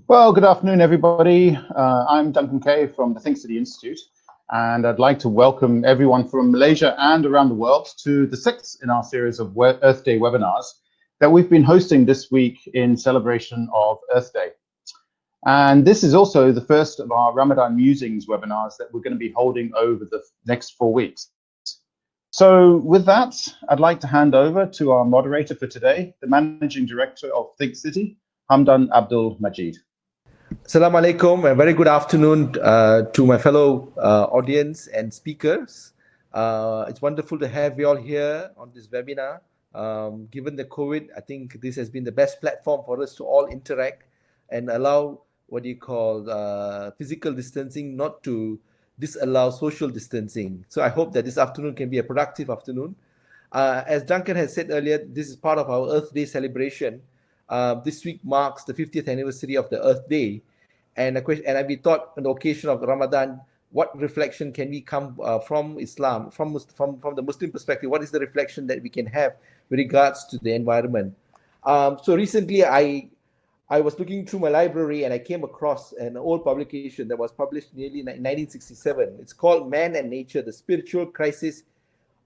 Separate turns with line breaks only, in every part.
Well, good afternoon, everybody. I'm Duncan Kay from the Think City Institute, and I'd like to welcome everyone from Malaysia and around the world to the sixth in our series of Earth Day webinars that we've been hosting this week in celebration of Earth Day. And this is also the first of our Ramadan Musings webinars that we're going to be holding over the next 4 weeks. So with that, I'd like to hand over to our moderator for today, the Managing Director of Think City, Hamdan Abdul Majeed.
Assalamu alaikum, a very good afternoon to my fellow audience and speakers. It's wonderful to have you all here on this webinar. Given the COVID, I think this has been the best platform for us to all interact and allow physical distancing not to disallow social distancing. So I hope that this afternoon can be a productive afternoon. As Duncan has said earlier, this is part of our Earth Day celebration. This week marks the 50th anniversary of the Earth Day, and we thought on the occasion of Ramadan, what reflection can we come from Islam, from the Muslim perspective? What is the reflection that we can have with regards to the environment? So recently, I was looking through my library and I came across an old publication that was published nearly in 1967. It's called Man and Nature: The Spiritual Crisis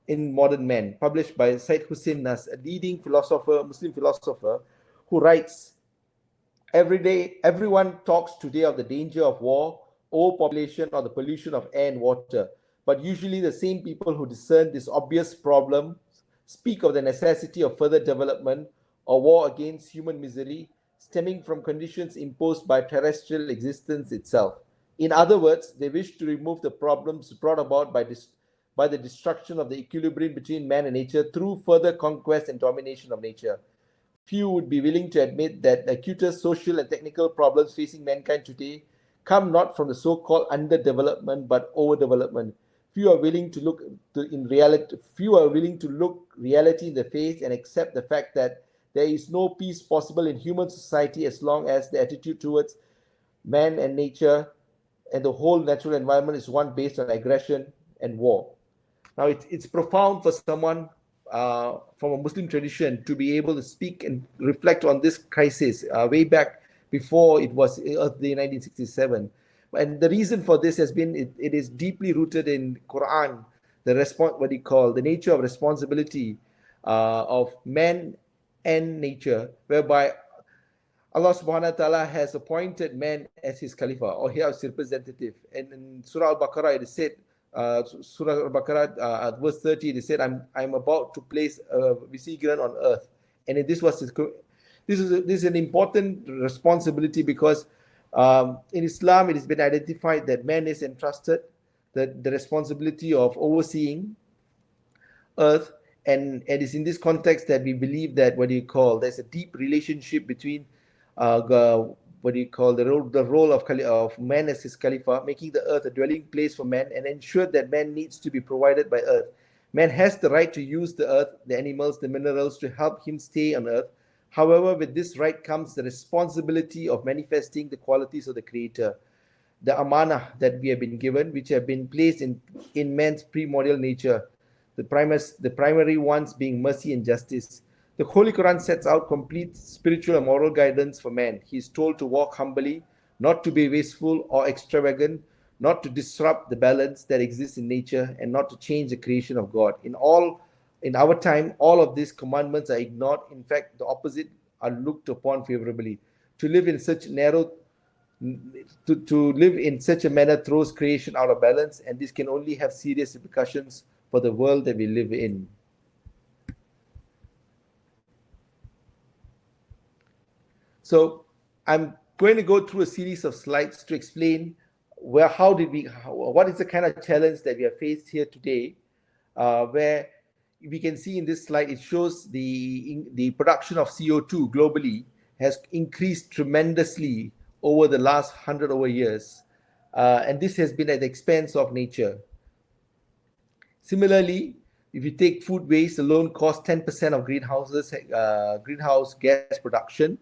in Modern Man, published by Syed Hussein Nas, a leading Muslim philosopher, who writes, "Every day, everyone talks today of the danger of war, overpopulation, or the pollution of air and water. But usually the same people who discern this obvious problem speak of the necessity of further development or war against human misery stemming from conditions imposed by terrestrial existence itself. In other words, they wish to remove the problems brought about by the destruction of the equilibrium between man and nature through further conquest and domination of nature. Few would be willing to admit that the acutest social and technical problems facing mankind today come not from the so-called underdevelopment but overdevelopment. Few are willing to look reality in the face and accept the fact that there is no peace possible in human society as long as the attitude towards man and nature and the whole natural environment is one based on aggression and war." Now, it's profound for someone from a Muslim tradition to be able to speak and reflect on this crisis way back before it was Earth Day 1967. And the reason for this has been it is deeply rooted in Quran, the nature of responsibility of man and nature, whereby Allah subhanahu wa ta'ala has appointed man as his Khalifa or his representative. And in Surah Al-Baqarah it is said, Surah Al-Baqarah verse 30, it is said, I'm about to place a vicegerent on earth. And this is an important responsibility because in Islam it has been identified that man is entrusted the responsibility of overseeing earth, and it's in this context that we believe that there's a deep relationship between the role of man as his Khalifa, making the earth a dwelling place for man and ensure that man needs to be provided by earth. Man has the right to use the earth, the animals, the minerals to help him stay on earth. However, with this right comes the responsibility of manifesting the qualities of the Creator, the amanah that we have been given, which have been placed in man's primordial nature, the primary ones being mercy and justice. The Holy Quran sets out complete spiritual and moral guidance for man. He is told to walk humbly, not to be wasteful or extravagant, not to disrupt the balance that exists in nature, and not to change the creation of God. In our time, all of these commandments are ignored. In fact, the opposite are looked upon favorably. To live in such a manner throws creation out of balance, and this can only have serious repercussions for the world that we live in. So I'm going to go through a series of slides to explain what is the kind of challenge that we are faced here today, where we can see in this slide, it shows the production of CO2 globally has increased tremendously over the last 100 over years. And this has been at the expense of nature. Similarly, if you take food waste alone costs 10% of greenhouse gas production.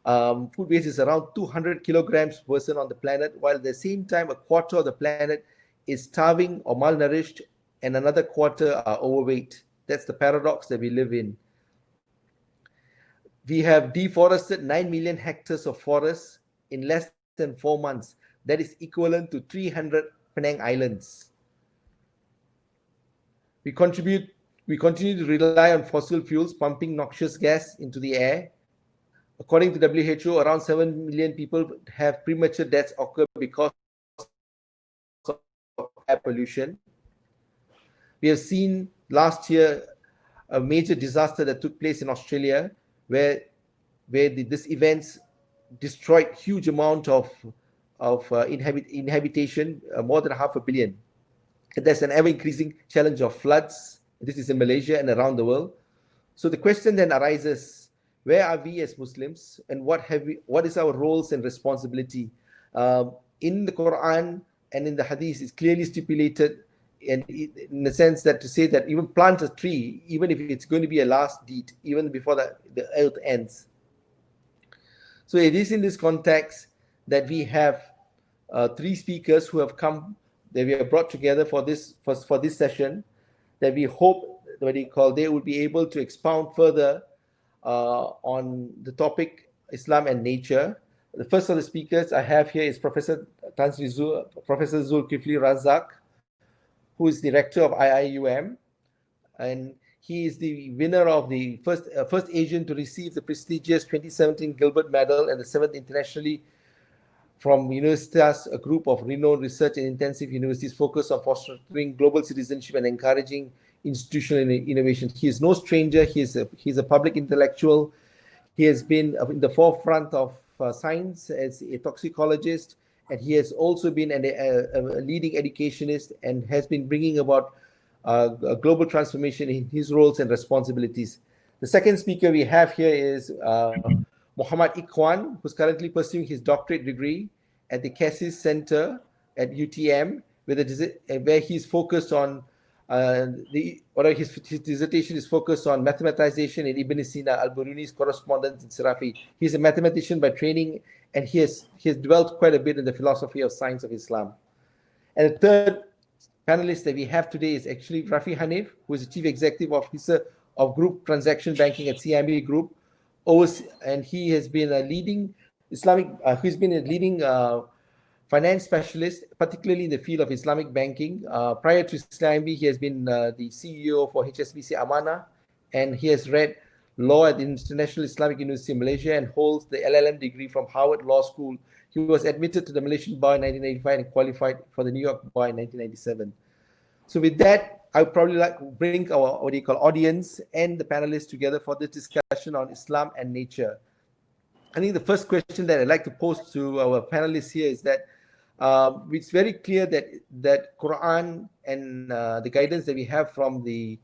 Food waste is around 200 kilograms per person on the planet, while at the same time, a quarter of the planet is starving or malnourished, and another quarter are overweight. That's the paradox that we live in. We have deforested 9 million hectares of forests in less than 4 months. That is equivalent to 300 Penang Islands. We continue to rely on fossil fuels, pumping noxious gas into the air. According to WHO, around 7 million people have premature deaths occur because of air pollution. We have seen last year a major disaster that took place in Australia, where this events destroyed huge amount of inhabitation, more than 500 million. There's an ever-increasing challenge of floods. This is in Malaysia and around the world. So the question then arises: where are we as Muslims, and what is our roles and responsibility? In the Quran and in the Hadith, is clearly stipulated, and in the sense that to say that even plant a tree, even if it's going to be a last deed, even before the earth ends. So it is in this context that we have 3 speakers who have come, that we have brought together for this session, that we hope they will be able to expound further on the topic Islam and nature. The first of the speakers I have here is Professor Dzulkifli Razak, who is the Rector of IIUM, and he is the winner of the first Asian to receive the prestigious 2017 Gilbert Medal and the 7th internationally from Universitas, a group of renowned research and intensive universities focused on fostering global citizenship and encouraging institutional innovation. He is no stranger. He's a public intellectual. He has been in the forefront of science as a toxicologist, and he has also been a leading educationist and has been bringing about a global transformation in his roles and responsibilities. The second speaker we have here is Mohammed Ikhwan, who's currently pursuing his doctorate degree at the KUIS Center at UTM, where he's focused on his dissertation is focused on mathematization in Ibn Sina, Al-Biruni's correspondence in Sirafi. He's a mathematician by training, and he has developed quite a bit in the philosophy of science of Islam. And the third panelist that we have today is actually Rafe Haneef, who is the Chief Executive Officer of Group Transaction Banking at CIMB Group, and he has been a leading finance specialist, particularly in the field of Islamic banking. Prior to CIMB, he has been the CEO for HSBC Amanah, and he has read law at the International Islamic University in Malaysia and holds the LLM degree from Harvard Law School. He was admitted to the Malaysian Bar in 1985 and qualified for the New York Bar in 1997. So with that, I would probably like to bring our audience and the panelists together for this discussion on Islam and nature. I think the first question that I'd like to pose to our panelists here is that it's very clear that Quran and the guidance that we have from the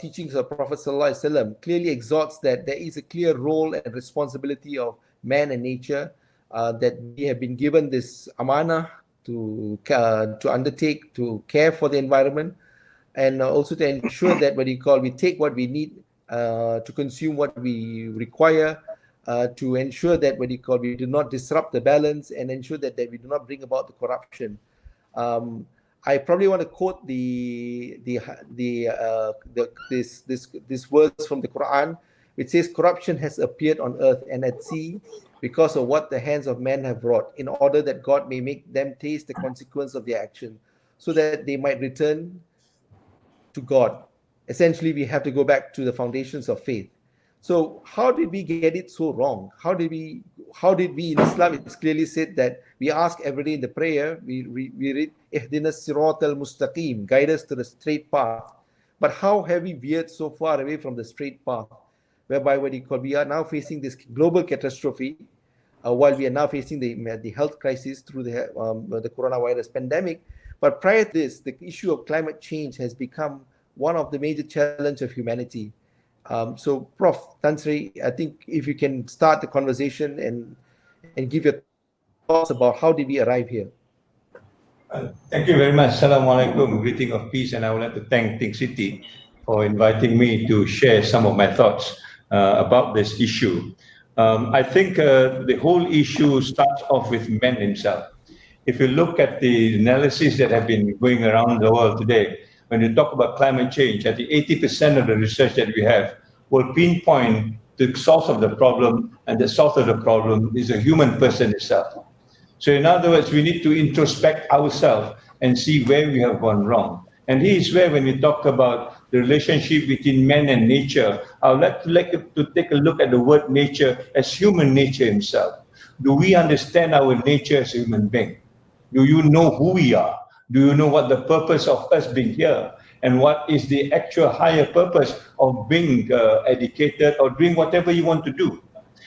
teachings of Prophet ﷺ clearly exhorts that there is a clear role and responsibility of man and nature, that we have been given this amanah to undertake, to care for the environment, and also to ensure that we take what we need to consume what we require, to ensure that we do not disrupt the balance and ensure that we do not bring about the corruption. I probably want to quote this verse from the Quran, which says, "Corruption has appeared on earth and at sea because of what the hands of men have wrought, in order that God may make them taste the consequence of their action, so that they might return to God." Essentially, we have to go back to the foundations of faith. So how did we get it so wrong? How did we in Islam, it's clearly said that we ask every day in the prayer, we read, "Ihdinas siratal mustaqim," guide us to the straight path. But how have we veered so far away from the straight path, whereby we are now facing this global catastrophe, while we are now facing the health crisis through the coronavirus pandemic. But prior to this, the issue of climate change has become one of the major challenges of humanity. So, Prof. Tansy, I think if you can start the conversation and give your thoughts about how did we arrive here.
Thank you very much. Assalamu alaikum, greeting of peace, and I would like to thank Think City for inviting me to share some of my thoughts about this issue. I think the whole issue starts off with man himself. If you look at the analysis that have been going around the world today, when you talk about climate change, I think 80% of the research that we have will pinpoint to the source of the problem, and the source of the problem is the human person itself. So in other words, we need to introspect ourselves and see where we have gone wrong. And here is where, when we talk about the relationship between man and nature, I would like to take a look at the word nature as human nature himself. Do we understand our nature as a human being? Do you know who we are? Do you know what the purpose of us being here? And what is the actual higher purpose of being educated or doing whatever you want to do?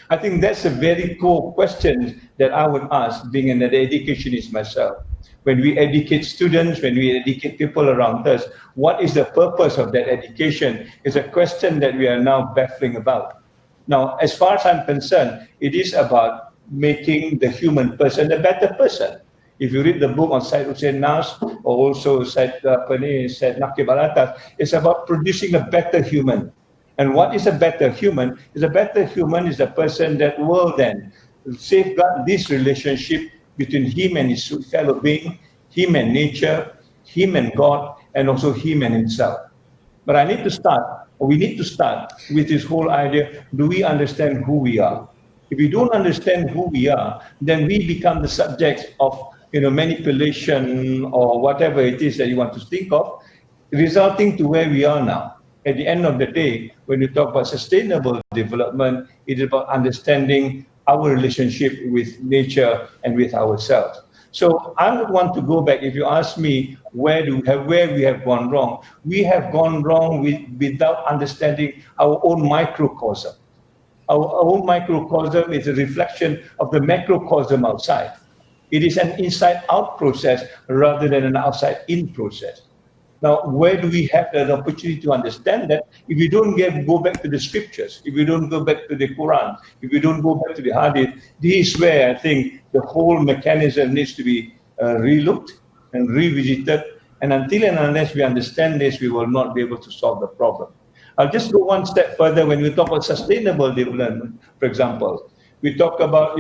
I think that's a very core question that I would ask, being an educationist myself. When we educate students, when we educate people around us, what is the purpose of that education is a question that we are now baffling about. Now, as far as I'm concerned, it is about making the human person a better person. If you read the book on Syed Hussein Nas, or also Syed Naqib Alatas, it's about producing a better human. And what is a better human? A better human is a person that will then safeguard this relationship between him and his fellow being, him and nature, him and God, and also him and himself. But we need to start with this whole idea, do we understand who we are? If we don't understand who we are, then we become the subjects of manipulation or whatever it is that you want to think of, resulting to where we are now. At the end of the day, when we talk about sustainable development, it is about understanding our relationship with nature and with ourselves. So I would want to go back. If you ask me where we have gone wrong, we have gone wrong without understanding our own microcosm. Our own microcosm is a reflection of the macrocosm outside. It is an inside-out process rather than an outside-in process. Now, where do we have an opportunity to understand that? If we don't go back to the scriptures, if we don't go back to the Quran, if we don't go back to the Hadith, this is where I think the whole mechanism needs to be relooked and revisited. And until and unless we understand this, we will not be able to solve the problem. I'll just go one step further. When we talk about sustainable development, for example, we talk about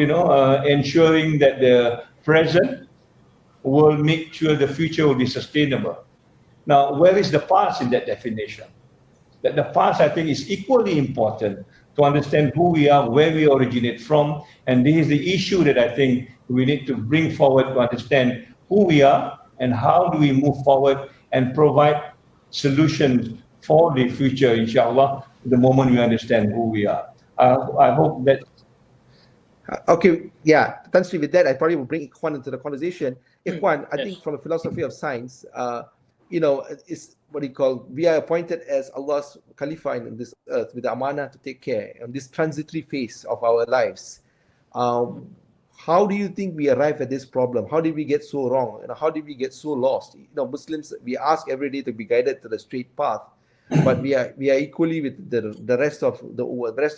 ensuring that the present will make sure the future will be sustainable. Now, where is the past in that definition? That the past, I think, is equally important to understand who we are, where we originate from, and this is the issue that I think we need to bring forward to understand who we are and how do we move forward and provide solutions for the future, inshallah, the moment we understand who we are. I hope that.
Okay, yeah, Tansy, with that, I probably will bring Ikhwan into the conversation. Ikhwan, I think from a philosophy of science, it's what you call, we are appointed as Allah's Khalifa in this earth with the amanah to take care on this transitory phase of our lives. How do you think we arrive at this problem? How did we get so wrong? And how did we get so lost? Muslims, we ask every day to be guided to the straight path, but we are equally with the rest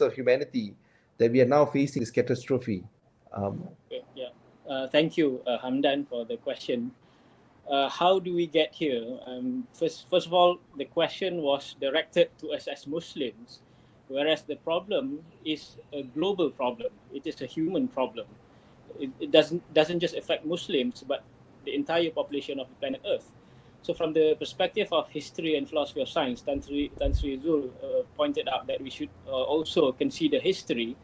of humanity that we are now facing this catastrophe.
Thank you, Hamdan, for the question. How do we get here? First of all, the question was directed to us as Muslims, whereas the problem is a global problem. It is a human problem. It doesn't just affect Muslims, but the entire population of the planet Earth. So from the perspective of history and philosophy of science, Tansy Zul pointed out that we should also consider history.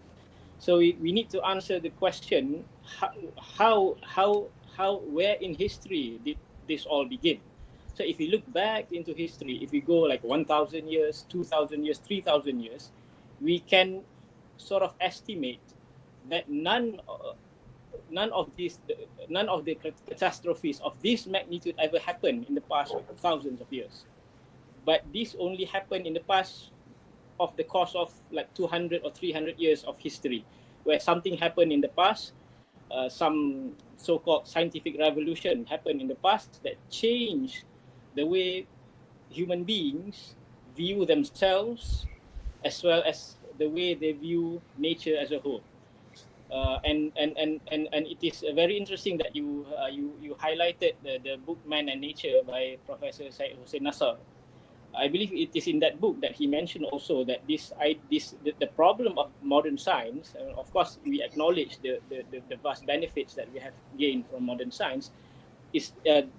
So we need to answer the question, where in history did this all begin? So if we look back into history, if we go like 1,000 years, 2,000 years, 3,000 years, we can sort of estimate that none of the catastrophes of this magnitude ever happened in the past thousands of years. But this only happened in the past of the course of like 200 or 300 years of history, where something happened in the past, some so-called scientific revolution happened in the past that changed the way human beings view themselves, as well as the way they view nature as a whole. And it is very interesting that you highlighted the book Man and Nature by Professor Syed Hussein Nasr. I believe it is in that book that he mentioned also that the problem of modern science, of course we acknowledge the vast benefits that we have gained from modern science,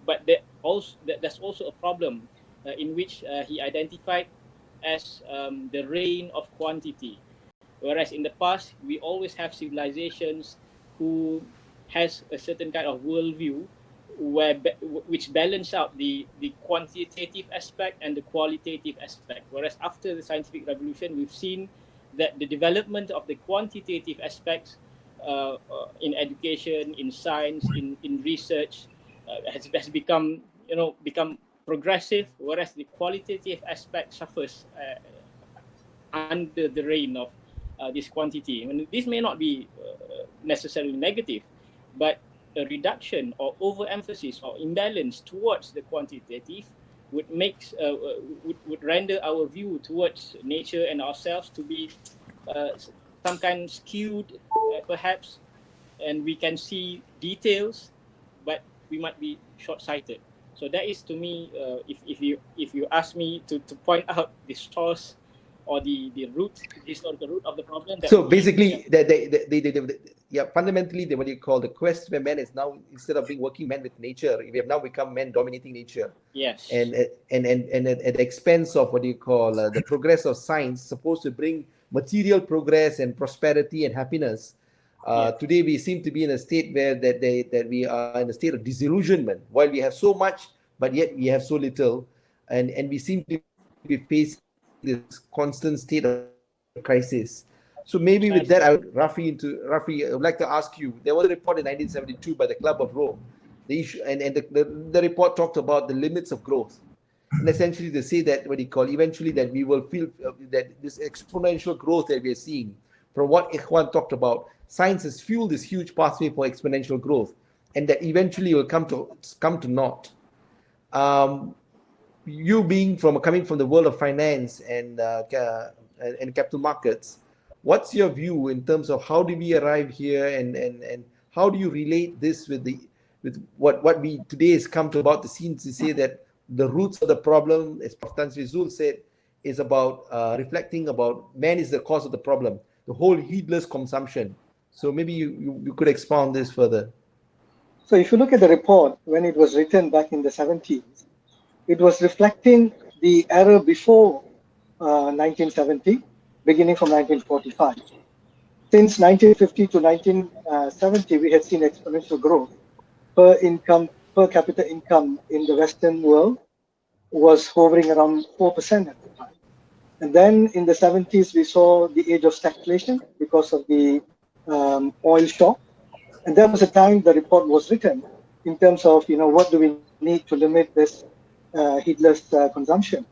but there's also a problem in which he identified as the reign of quantity, Whereas in the past, we always have civilizations who has a certain kind of worldview which balance out the quantitative aspect and the qualitative aspect. Whereas after the scientific revolution, we've seen that the development of the quantitative aspects in education, in science, in research has become progressive, whereas the qualitative aspect suffers under the reign of this quantity. I mean, this may not be necessarily negative, but a reduction or overemphasis or imbalance towards the quantitative would render our view towards nature and ourselves to be some kind skewed, perhaps, and we can see details, but we might be short-sighted. So that is, to me, if you ask me to point out the source or the historical root of the problem.
So basically, fundamentally, what you call the quest for man is now, instead of being working men with nature, we have now become men dominating nature.
Yes.
And at the expense of what you call the progress of science, supposed to bring material progress and prosperity and happiness. Today we seem to be in a state where that we are in a state of disillusionment. While we have so much, but yet we have so little, and we seem to be facing this constant state of crisis. So maybe with that, Rafi, I would like to ask you, there was a report in 1972 by the Club of Rome. The issue, and the report talked about the limits of growth. And essentially they say that eventually that we will feel that this exponential growth that we are seeing, from what Ikhwan talked about, science has fueled this huge pathway for exponential growth, and that eventually will come to naught. You coming from the world of finance and capital markets, what's your view in terms of how do we arrive here, and how do you relate this with what we today has come to about the scene to say that the roots of the problem, as Prof. Tansy said, is about reflecting about man is the cause of the problem, the whole heedless consumption. So maybe you could expound this further.
So if you look at the report, when it was written back in the 70s, it was reflecting the era before 1970, beginning from 1945. Since 1950 to 1970, we had seen exponential growth. Per capita income in the Western world was hovering around 4% at the time. And then in the 70s, we saw the age of stagflation because of the oil shock. And that was the time the report was written in terms of, what do we need to limit this heedless consumption.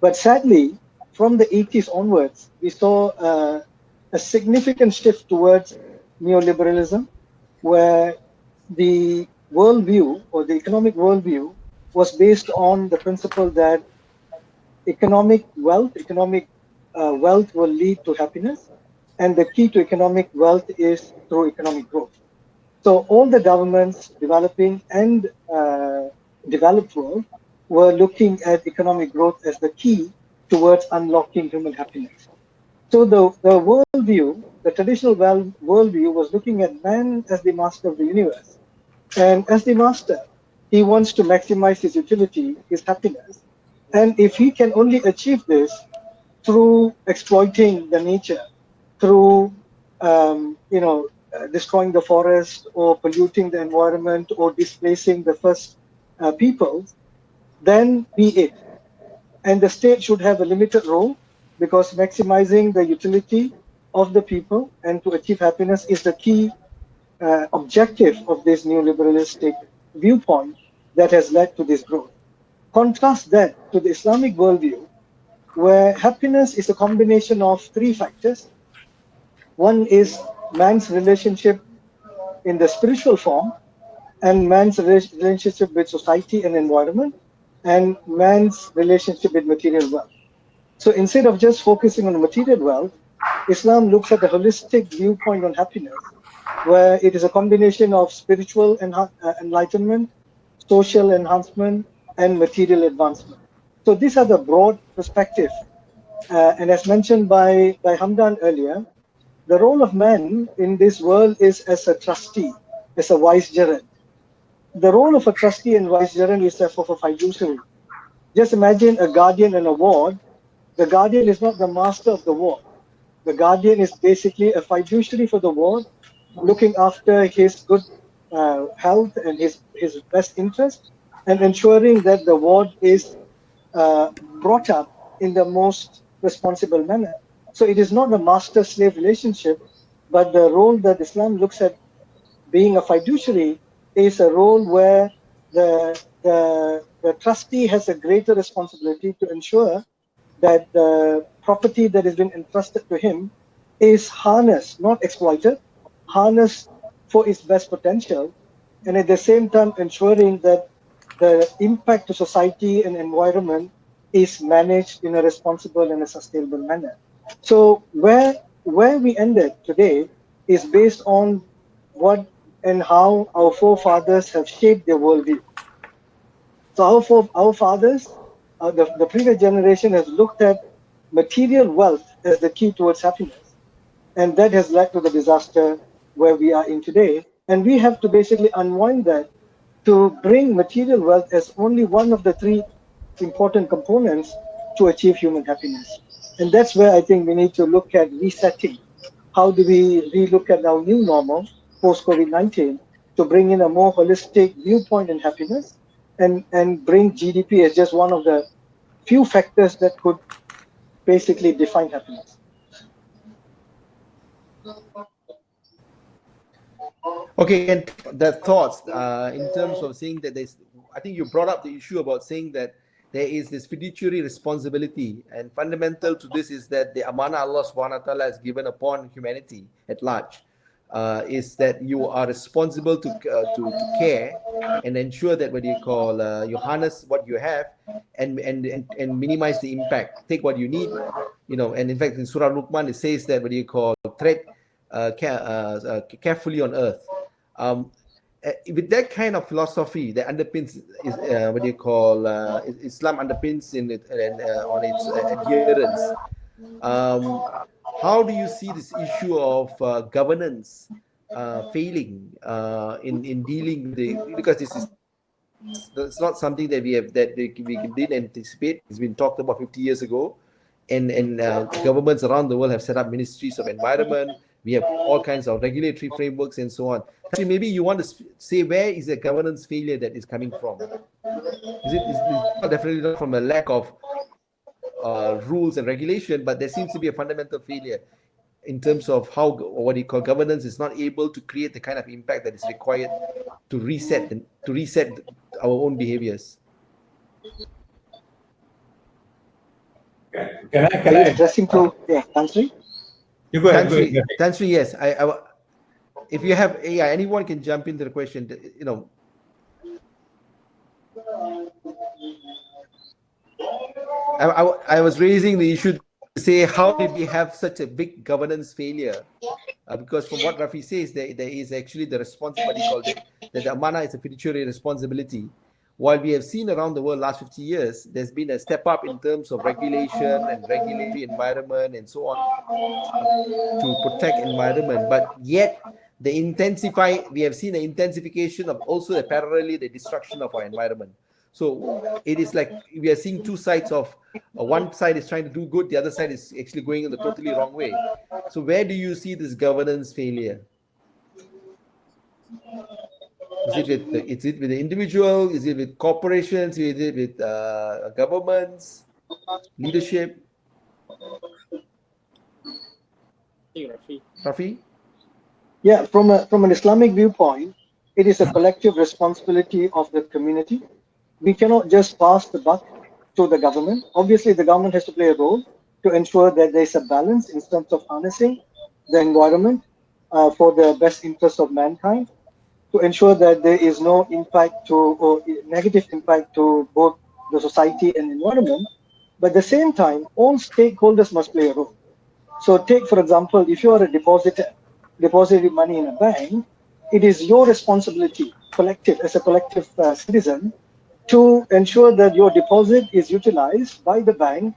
But sadly, from the 80s onwards, we saw a significant shift towards neoliberalism, where the worldview or the economic worldview was based on the principle that economic wealth will lead to happiness, and the key to economic wealth is through economic growth. So all the governments, developing and developed world, were looking at economic growth as the key towards unlocking human happiness. So the worldview, the traditional worldview, was looking at man as the master of the universe. And as the master, he wants to maximize his utility, his happiness. And if he can only achieve this through exploiting the nature, through destroying the forest or polluting the environment or displacing the first people, then be it. And the state should have a limited role, because maximizing the utility of the people and to achieve happiness is the key objective of this neoliberalistic viewpoint that has led to this growth. Contrast that to the Islamic worldview, where happiness is a combination of three factors. One is man's relationship in the spiritual form, and man's relationship with society and environment, and man's relationship with material wealth. So instead of just focusing on material wealth, Islam looks at a holistic viewpoint on happiness, where it is a combination of spiritual enlightenment, social enhancement, and material advancement. So these are the broad perspective. And as mentioned by Hamdan earlier, the role of man in this world is as a trustee, as a vicegerent. The role of a trustee and vicegerent is therefore for fiduciary. Just imagine a guardian and a ward. The guardian is not the master of the ward. The guardian is basically a fiduciary for the ward, looking after his good health and his best interest, and ensuring that the ward is brought up in the most responsible manner. So it is not a master-slave relationship, but the role that Islam looks at being a fiduciary is a role where the trustee has a greater responsibility to ensure that the property that has been entrusted to him is harnessed, not exploited, harnessed for its best potential, and at the same time ensuring that the impact to society and environment is managed in a responsible and a sustainable manner. So where we ended today is based on what and how our forefathers have shaped their worldview. So our fathers, the previous generation has looked at material wealth as the key towards happiness. And that has led to the disaster where we are in today. And we have to basically unwind that to bring material wealth as only one of the three important components to achieve human happiness. And that's where I think we need to look at resetting. How do we relook at our new normal post-COVID-19 to bring in a more holistic viewpoint in happiness and bring GDP as just one of the few factors that could basically define happiness.
Okay, and the thoughts in terms of saying that there's, I think you brought up the issue about saying that there is this fiduciary responsibility, and fundamental to this is that the amana Allah subhanahu wa ta'ala has given upon humanity at large is that you are responsible to care and ensure that you harness what you have and minimize the impact. Take what you need, and in fact in Surah Luqman it says that tread carefully on earth. With that kind of philosophy that underpins Islam underpins on its adherence, how do you see this issue of governance failing in dealing with because it's not something that we didn't anticipate. It's been talked about 50 years ago, and governments around the world have set up ministries of environment. We have all kinds of regulatory frameworks and so on. So maybe you want to say where is the governance failure that is coming from? Is it definitely not from a lack of rules and regulation, but there seems to be a fundamental failure in terms of how governance is not able to create the kind of impact that is required to reset our own behaviors.
Can I
addressing to Tansy?
You go ahead.
Tansy, yes. If you have, anyone can jump into the question. I was raising the issue to say, how did we have such a big governance failure? Because from what Rafi says, there is actually the responsibility called it, that the amana is a fiduciary responsibility. While we have seen around the world last 50 years, there's been a step up in terms of regulation and regulatory environment and so on to protect environment, but yet we have seen the intensification of also parallelly the destruction of our environment. So it is like we are seeing two sides of one side is trying to do good, the other side is actually going in the totally wrong way. So where do you see this governance failure? Is it with the individual? Is it with corporations? Is it with governments, leadership? Rafi?
Yeah, from an Islamic viewpoint, it is a collective responsibility of the community. We cannot just pass the buck to the government. Obviously, the government has to play a role to ensure that there is a balance in terms of harnessing the environment for the best interest of mankind, to ensure that there is no impact or negative impact to both the society and environment. But at the same time, all stakeholders must play a role. So take, for example, if you are a depositor, depositing money in a bank, it is your responsibility, as a collective citizen, to ensure that your deposit is utilized by the bank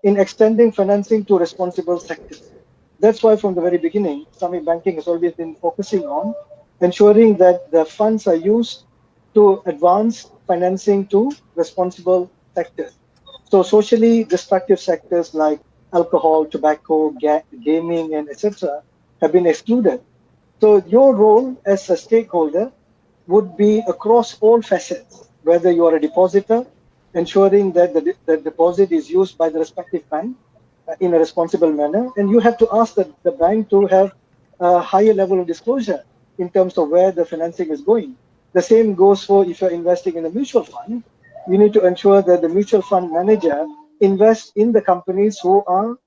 in extending financing to responsible sectors. That's why from the very beginning, Islamic banking has always been focusing on ensuring that the funds are used to advance financing to responsible sectors. So socially destructive sectors like alcohol, tobacco, gaming, and etc. have been excluded. So your role as a stakeholder would be across all facets, whether you are a depositor, ensuring that the deposit is used by the respective bank in a responsible manner, and you have to ask the bank to have a higher level of disclosure in terms of where the financing is going. The same goes for if you're investing in a mutual fund. You need to ensure that the mutual fund manager invests in the companies who are,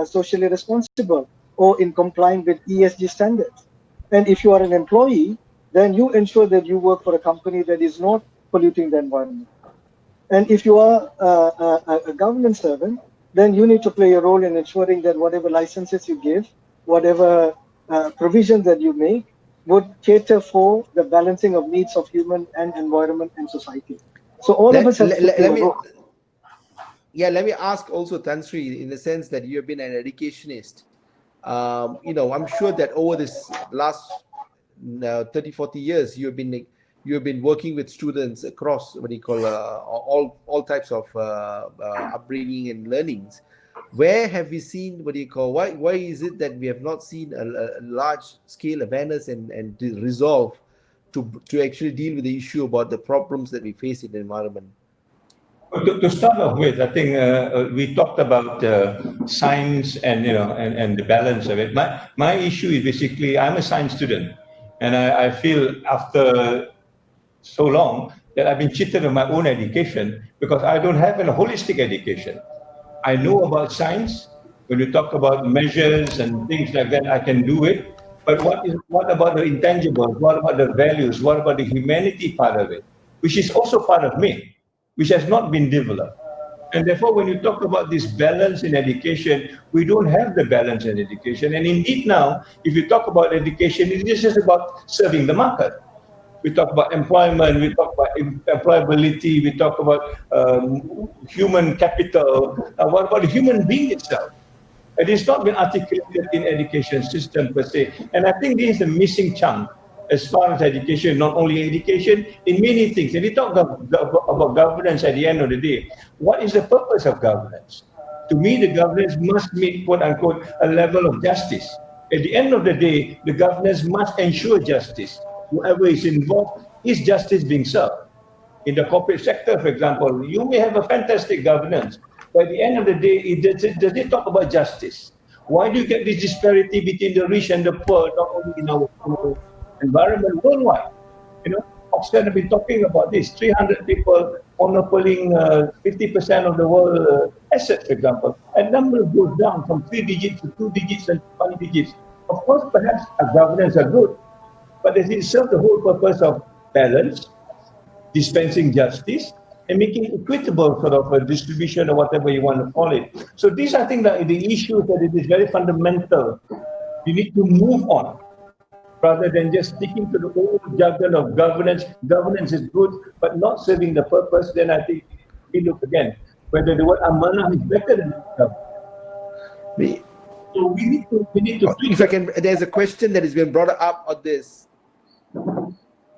socially responsible or in complying with ESG standards. And if you are an employee, then you ensure that you work for a company that is not polluting the environment. And if you are a government servant, then you need to play a role in ensuring that whatever licenses you give, whatever provisions that you make, would cater for the balancing of needs of human and environment and society. So all of us have to play a role.
Yeah, let me ask also, Tansy, in the sense that you have been an educationist. I'm sure that over this last 30, 40 years, you have been working with students across all types of upbringing and learnings. Where have we seen why is it that we have not seen a large scale awareness and resolve to actually deal with the issue about the problems that we face in the environment?
To start off with, I think we talked about science and the balance of it. My issue is basically I'm a science student, and I feel after so long that I've been cheated of my own education because I don't have a holistic education. I know about science. When you talk about measures and things like that, I can do it. But what about the intangibles? What about the values? What about the humanity part of it, which is also part of me, which has not been developed? And therefore, when you talk about this balance in education, we don't have the balance in education. And indeed now, if you talk about education, it is just about serving the market. We talk about employment, we talk about employability, we talk about human capital. What about the human being itself? It has not been articulated in education system per se. And I think this is a missing chunk as far as education, not only education, in many things. And we talk about governance at the end of the day. What is the purpose of governance? To me, the governance must meet, quote unquote, a level of justice. At the end of the day, the governance must ensure justice. Whoever is involved, is justice being served? In the corporate sector, for example, you may have a fantastic governance, but at the end of the day, does it talk about justice? Why do you get this disparity between the rich and the poor, not only in our environment, worldwide? Oxford have been talking about this, 300 people monopolying 50% of the world assets, for example. And number goes down from 3 digits to 2 digits and 5 digits. Of course, perhaps a governance are good, but does it serve the whole purpose of balance, dispensing justice, and making equitable sort of a distribution or whatever you want to call it? So these, I think, that the issues that it is very fundamental. You need to move on rather than just sticking to the old jargon of governance. Governance is good, but not serving the purpose. Then I think we look again whether the word amanah is better than governance. So we need to.
If I can, there's a question that has been brought up on this.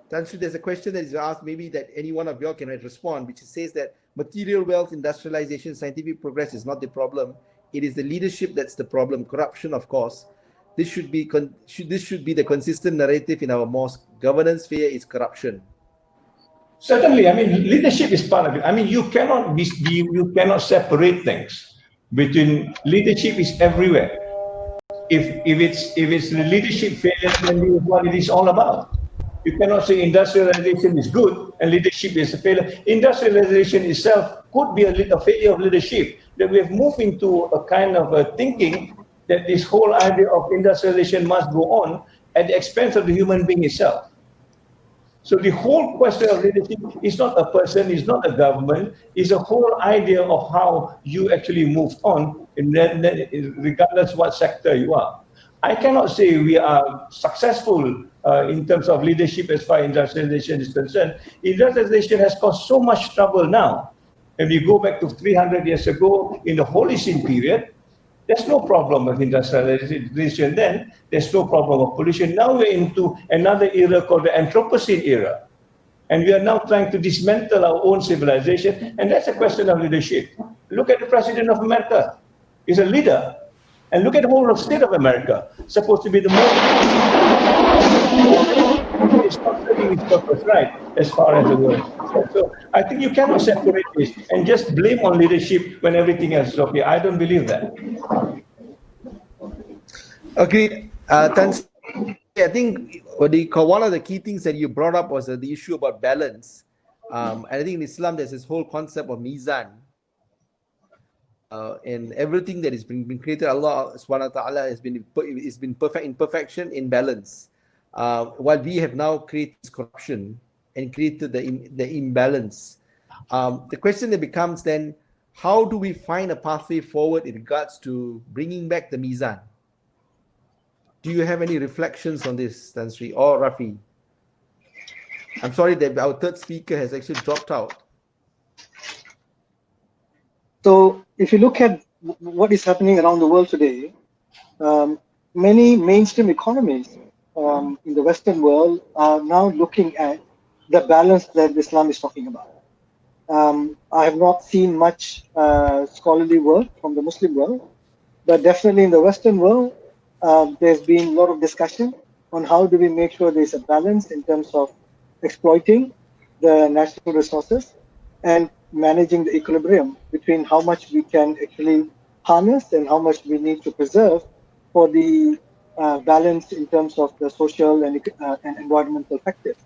Tansy, there's a question that is asked, maybe that any one of you all can respond, which says that material wealth, industrialization, scientific progress is not the problem. It is the leadership that's the problem. Corruption, of course. This should be the consistent narrative in our mosque. Governance failure is corruption.
Certainly, I mean, leadership is part of it. I mean, you cannot separate things between leadership is everywhere. If it's the leadership failure, then this is what it is all about. You cannot say industrialization is good and leadership is a failure. Industrialization itself could be a failure of leadership. That we have moved into a kind of a thinking that this whole idea of industrialization must go on at the expense of the human being itself. So the whole question of leadership is not a person, is not a government, is a whole idea of how you actually move on, regardless what sector you are. I cannot say we are successful in terms of leadership as far as industrialization is concerned. Industrialization has caused so much trouble now. If you go back to 300 years ago in the Holocene period, there's no problem of industrialization then. There's no problem of pollution. Now we're into another era called the Anthropocene era. And we are now trying to dismantle our own civilization. And that's a question of leadership. Look at the President of America. He's a leader. And look at the whole of state of America. Supposed to be the most... It's not serving its purpose, right, as far as the world. So I think you cannot separate this and just blame on leadership when everything else is okay. I don't believe that.
Agreed. Tansy, I think one of the key things that you brought up was the issue about balance. And I think in Islam, there's this whole concept of mizan. And everything that has been created, Allah subhanahu wa ta'ala has been perfect in perfection, in balance. While we have now created corruption and created the imbalance. The question that becomes then, how do we find a pathway forward in regards to bringing back the mizan? Do you have any reflections on this, Tansy or Rafi? I'm sorry that our third speaker has actually dropped out.
So if you look at what is happening around the world today, many mainstream economies in the Western world are now looking at the balance that Islam is talking about. I have not seen much scholarly work from the Muslim world, but definitely in the Western world, there's been a lot of discussion on how do we make sure there's a balance in terms of exploiting the natural resources and managing the equilibrium between how much we can actually harness and how much we need to preserve for the balance in terms of the social and environmental factors.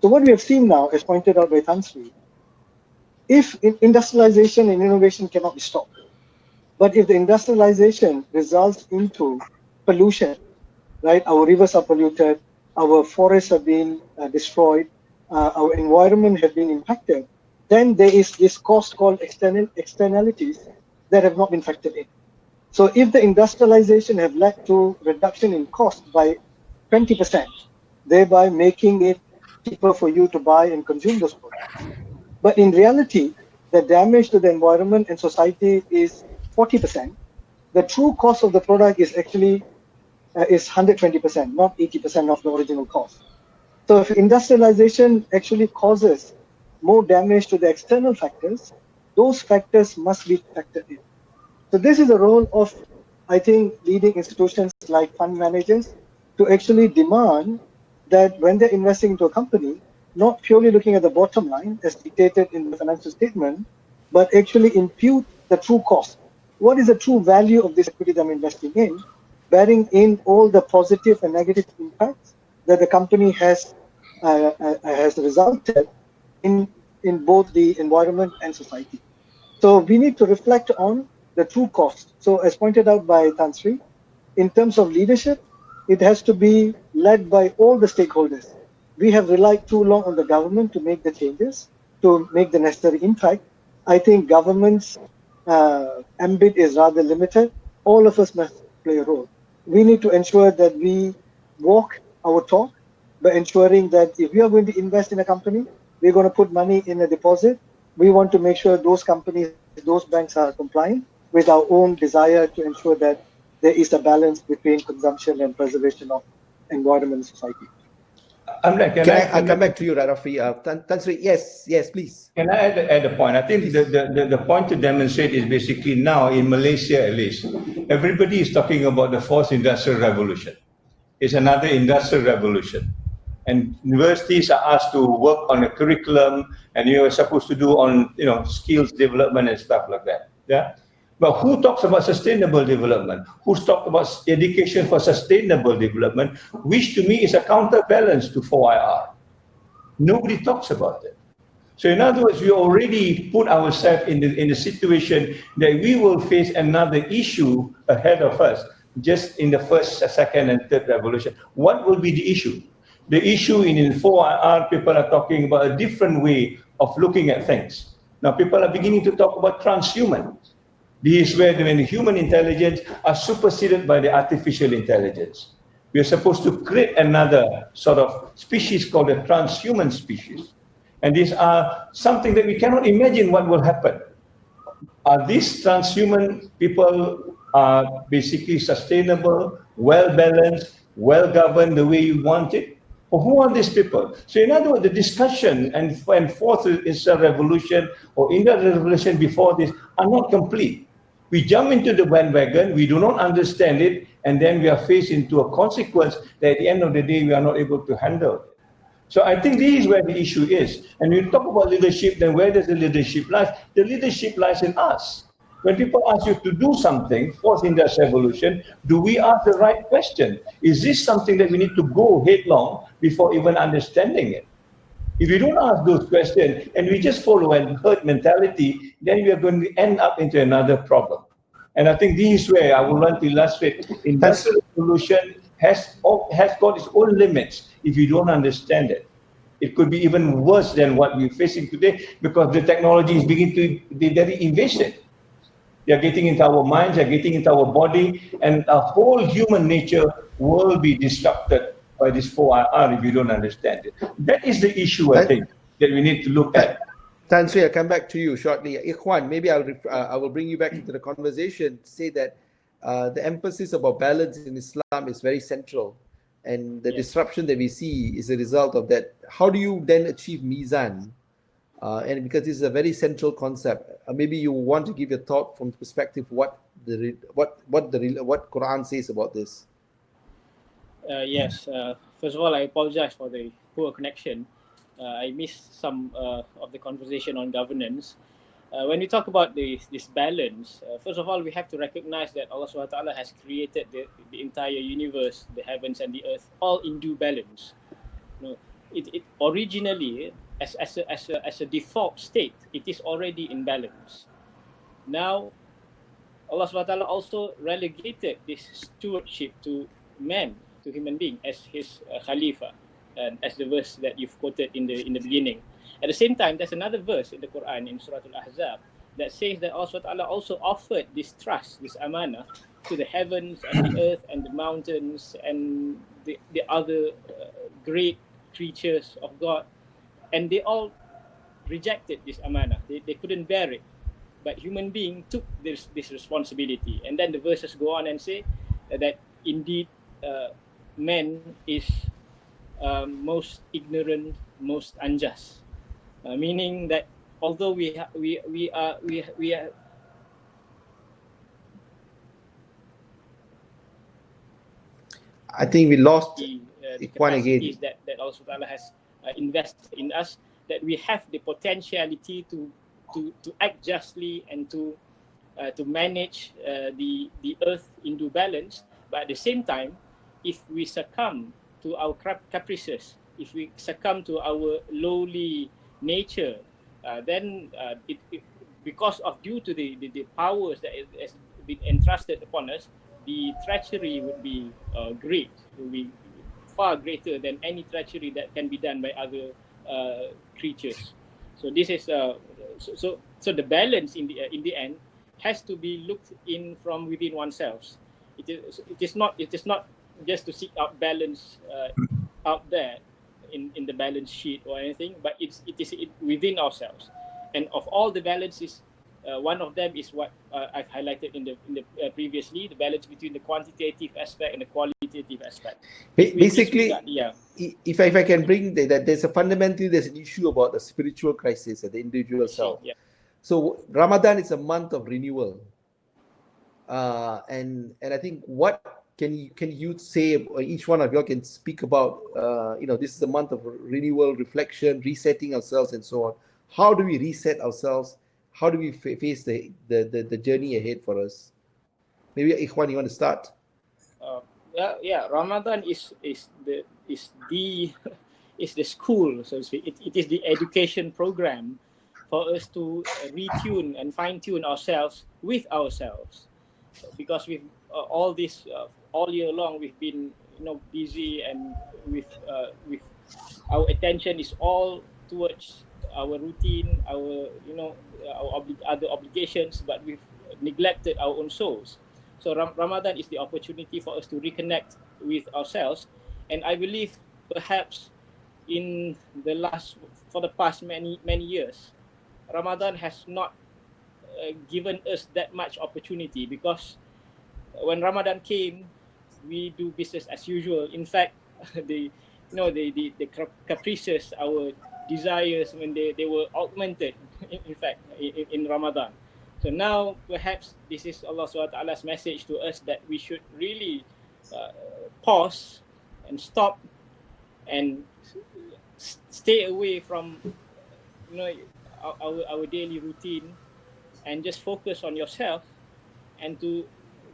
So what we have seen now, as pointed out by Tansy, if industrialization and innovation cannot be stopped, but if the industrialization results into pollution, right? Our rivers are polluted, our forests are being destroyed, our environment has been impacted, then there is this cost called externalities that have not been factored in. So if the industrialization have led to reduction in cost by 20%, thereby making it cheaper for you to buy and consume those products. But in reality, the damage to the environment and society is 40%. The true cost of the product is actually is 120%, not 80% of the original cost. So if industrialization actually causes more damage to the external factors, those factors must be factored in. So this is the role of, I think, leading institutions like fund managers to actually demand that when they're investing into a company, not purely looking at the bottom line as dictated in the financial statement, but actually impute the true cost. What is the true value of this equity that I'm investing in, bearing in all the positive and negative impacts that the company has resulted in both the environment and society. So we need to reflect on the true cost. So as pointed out by Tansy, in terms of leadership, it has to be led by all the stakeholders. We have relied too long on the government to make the changes, to make the necessary impact. I think government's ambit is rather limited. All of us must play a role. We need to ensure that we walk our talk by ensuring that if we are going to invest in a company, we're going to put money in a deposit. We want to make sure those companies, those banks are compliant with our own desire to ensure that there is a balance between consumption and preservation of environment and society.
I'll come back to you, Rafi. Tansy, yes, please.
Can I add a point? I think the point to demonstrate is basically now in Malaysia at least, everybody is talking about the fourth industrial revolution. It's another industrial revolution. And universities are asked to work on a curriculum, and you're supposed to do on skills development and stuff like that. Yeah. But who talks about sustainable development? Who's talked about education for sustainable development, which to me is a counterbalance to 4IR. Nobody talks about it. So in other words, we already put ourselves in the situation that we will face another issue ahead of us, just in the first, second, and third revolution. What will be the issue? The issue in 4IR, people are talking about a different way of looking at things. Now people are beginning to talk about transhuman. This is where when the human intelligence are superseded by the artificial intelligence. We are supposed to create another sort of species called a transhuman species. And these are something that we cannot imagine what will happen. Are these transhuman people basically sustainable, well-balanced, well-governed the way you want it? Or who are these people? So in other words, the discussion and fourth industrial revolution or industrial revolution before this are not complete. We jump into the bandwagon, we do not understand it, and then we are faced into a consequence that at the end of the day, we are not able to handle. So I think this is where the issue is. And when you talk about leadership, then where does the leadership lie? The leadership lies in us. When people ask you to do something, fourth industrial revolution, do we ask the right question? Is this something that we need to go headlong before even understanding it? If you don't ask those questions and we just follow and herd mentality, then we are going to end up into another problem. And I think this is where I would want to illustrate industrial revolution has got its own limits if you don't understand it. It could be even worse than what we're facing today because the technology is beginning to be very invasive. They are getting into our minds, they are getting into our body, and our whole human nature will be disrupted by this 4IR if you don't understand it. That is the issue, I think, that we need to look at.
Tansy, I'll come back to you shortly. Ikhwan, maybe I will bring you back into the conversation to say that the emphasis about balance in Islam is very central, and the disruption that we see is a result of that. How do you then achieve mizan? And because this is a very central concept, maybe you want to give your thought from the perspective what Quran says about this.
Yes. First of all, I apologize for the poor connection. I missed some of the conversation on governance. When we talk about this balance, first of all, we have to recognize that Allah subhanahu wa ta'ala has created the entire universe, the heavens and the earth, all in due balance. It originally, as a default state, it is already in balance. Now, Allah subhanahu wa ta'ala also relegated this stewardship to man, to human being, as his Khalifa, and as the verse that you've quoted in the beginning. At the same time, there's another verse in the Quran, in Surah Al-Ahzab, that says that Allah subhanahu wa ta'ala also offered this trust, this amana, to the heavens and the earth and the mountains and the other great creatures of God, and they all rejected this amana. They couldn't bear it, but human being took this responsibility. And then the verses go on and say that indeed man is most ignorant, most unjust, meaning that although we are
I think we lost
the
Ikhwan again.
That Allah subhanahu wa ta'ala has invested in us, that we have the potentiality to act justly and to manage the earth into balance. But at the same time, if we succumb to our caprices, if we succumb to our lowly nature, then because of due to the powers that has been entrusted upon us, the treachery would be great, would be far greater than any treachery that can be done by other creatures. So this is so the balance in the end has to be looked in from within oneself. It is not just to seek out balance out there in the balance sheet or anything, but it is within ourselves. And of all the balances, one of them is what I've highlighted in the previously, the balance between the quantitative aspect and the qualitative aspect.
Basically, if I can bring that, there's an issue about the spiritual crisis at the individual self.
Yeah.
So Ramadan is a month of renewal, and I think what can you say, or each one of you can speak about? This is a month of renewal, reflection, resetting ourselves, and so on. How do we reset ourselves? How do we face the journey ahead for us? Maybe Ikhwan, you want to start?
Ramadan is the school, so to speak. It is the education program for us to retune and fine-tune ourselves with ourselves, because we've all year long we've been busy, and with our attention is all towards our routine, our other obligations, but we've neglected our own souls. So Ramadan is the opportunity for us to reconnect with ourselves, and I believe perhaps for the past many years, Ramadan has not given us that much opportunity, because when Ramadan came, we do business as usual. In fact, the the caprices, our desires when they were augmented, in fact, in Ramadan. So now perhaps this is Allah SWT message to us that we should really pause and stop and stay away from our daily routine and just focus on yourself and to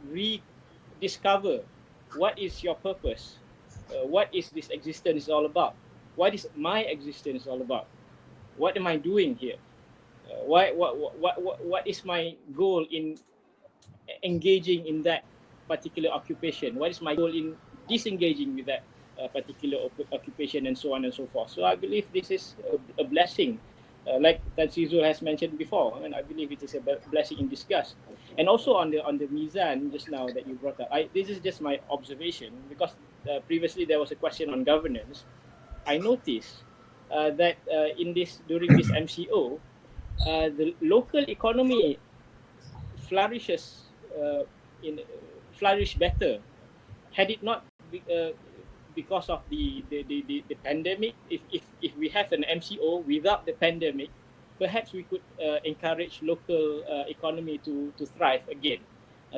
rediscover what is your purpose, what is this existence all about, what is my existence all about, what am I doing here, what is my goal in engaging in that particular occupation, what is my goal in disengaging with that particular occupation, and so on and so forth. So I believe this is a blessing, like Tansy has mentioned before, and I believe it is a blessing in disguise. And also on the Mizan just now that you brought up, this is just my observation, because previously there was a question on governance. I noticed that during this MCO, the local economy flourished better. Had it not because of the pandemic, if we have an MCO without the pandemic, perhaps we could encourage local economy to thrive again.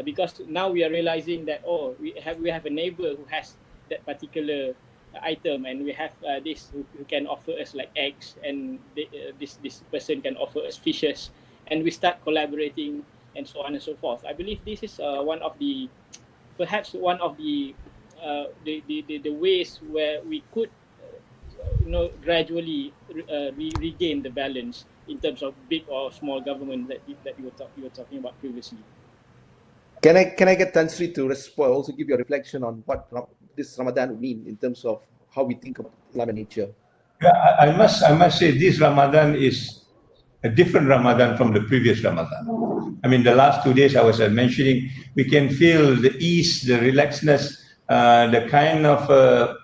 Because now we are realizing that we have a neighbor who has that particular item, and we have this who can offer us like eggs, and this person can offer us fishes, and we start collaborating and so on and so forth. I believe this is perhaps one of the ways where we could gradually regain the balance in terms of big or small government that you were talking about previously.
Can I get Tansy to respond, also give your reflection on what this Ramadan would mean in terms of how we think of Islam and nature?
Yeah, I must say this Ramadan is a different Ramadan from the previous Ramadan. I mean, the last 2 days I was mentioning, we can feel the ease, the relaxedness, the kind of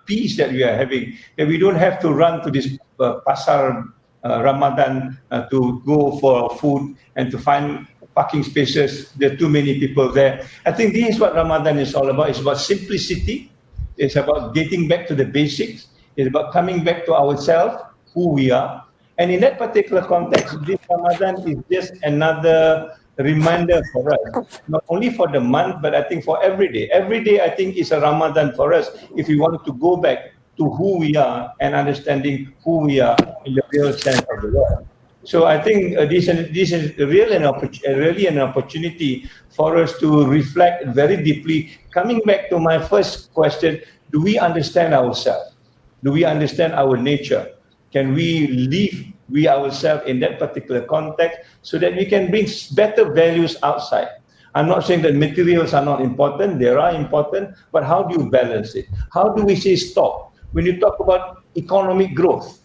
peace that we are having. That we don't have to run to this pasar Ramadan to go for food and to find parking spaces. There are too many people there. I think this is what Ramadan is all about. It's about simplicity. It's about getting back to the basics. It's about coming back to ourselves, who we are. And in that particular context, this Ramadan is just another reminder for us, not only for the month, but I think for every day. Every day, I think, is a Ramadan for us if we want to go back to who we are and understanding who we are in the real sense of the word. So I think this is really an opportunity for us to reflect very deeply. Coming back to my first question, do we understand ourselves? Do we understand our nature? Can we live we ourselves in that particular context so that we can bring better values outside? I'm not saying that materials are not important, they are important, but how do you balance it? How do we say stop? When you talk about economic growth,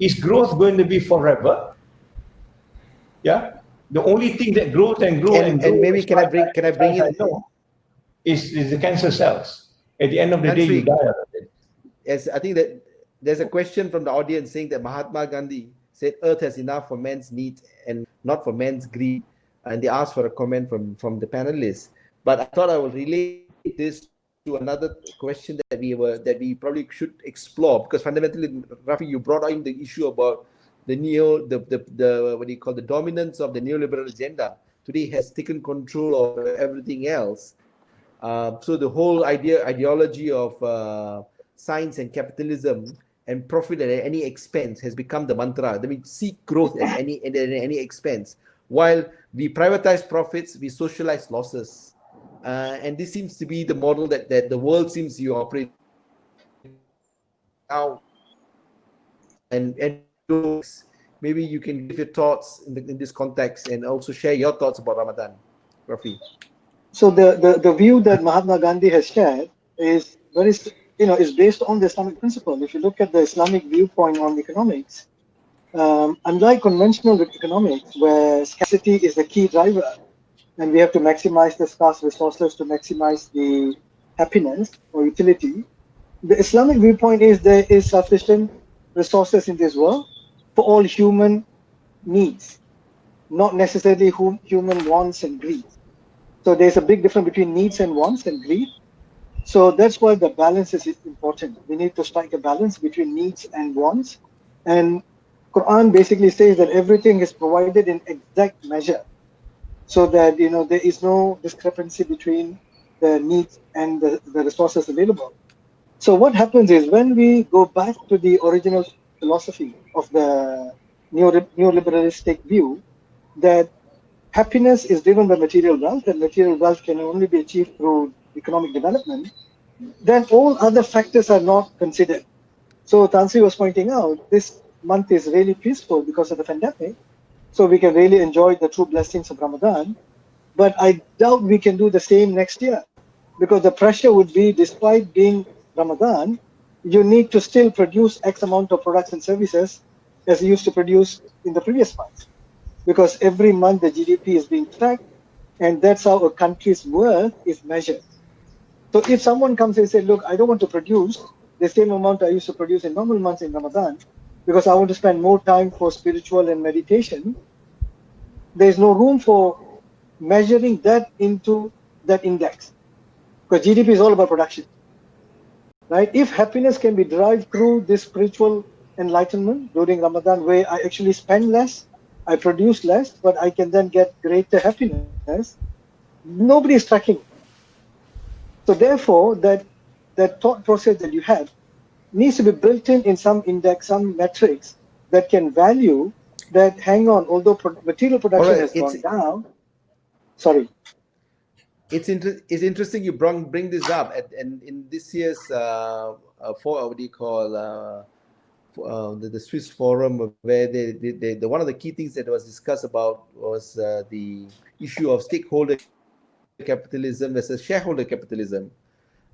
is growth going to be forever? Yeah, the only thing that grows and grows and
maybe can I bring in
is the cancer cells. At the end of the day, you die of it.
Yes, I think that there's a question from the audience saying that Mahatma Gandhi said Earth has enough for man's needs and not for man's greed, and they asked for a comment from the panelists. But I thought I would relate this to another question that we probably should explore, because fundamentally, Rafi, you brought in the issue about the the dominance of the neoliberal agenda today has taken control of everything else. So the whole ideology of science and capitalism and profit at any expense has become the mantra. I mean, seek growth at any expense. While we privatize profits, we socialize losses. And this seems to be the model that the world seems to operate now. And maybe you can give your thoughts in this context and also share your thoughts about Ramadan, Rafi.
So the view that Mahatma Gandhi has shared is is based on the Islamic principle. If you look at the Islamic viewpoint on economics, unlike conventional economics, where scarcity is the key driver, and we have to maximize the scarce resources to maximize the happiness or utility, the Islamic viewpoint is there is sufficient resources in this world for all human needs, not necessarily human wants and greed. So there's a big difference between needs and wants and greed. So that's why the balance is important. We need to strike a balance between needs and wants. And Quran basically says that everything is provided in exact measure, so that there is no discrepancy between the needs and the resources available. So what happens is, when we go back to the original philosophy of the neoliberalistic view, that happiness is driven by material wealth, and material wealth can only be achieved through economic development, then all other factors are not considered. So Tansy was pointing out, this month is really peaceful because of the pandemic, so we can really enjoy the true blessings of Ramadan. But I doubt we can do the same next year, because the pressure would be, despite being Ramadan, you need to still produce X amount of products and services as you used to produce in the previous months, because every month the GDP is being tracked, and that's how a country's worth is measured. So if someone comes and says, look, I don't want to produce the same amount I used to produce in normal months in Ramadan, because I want to spend more time for spiritual and meditation, there's no room for measuring that into that index, because GDP is all about production, right? If happiness can be derived through this spiritual enlightenment during Ramadan, where I actually spend less, I produce less, but I can then get greater happiness, nobody is tracking it. So therefore, that thought process that you have needs to be built in some index, some metrics that can value that. Hang on, although material production has gone down. Sorry.
It's interesting you bring this up, and in this year's the Swiss forum, where they one of the key things that was discussed about was the issue of stakeholder capitalism versus shareholder capitalism.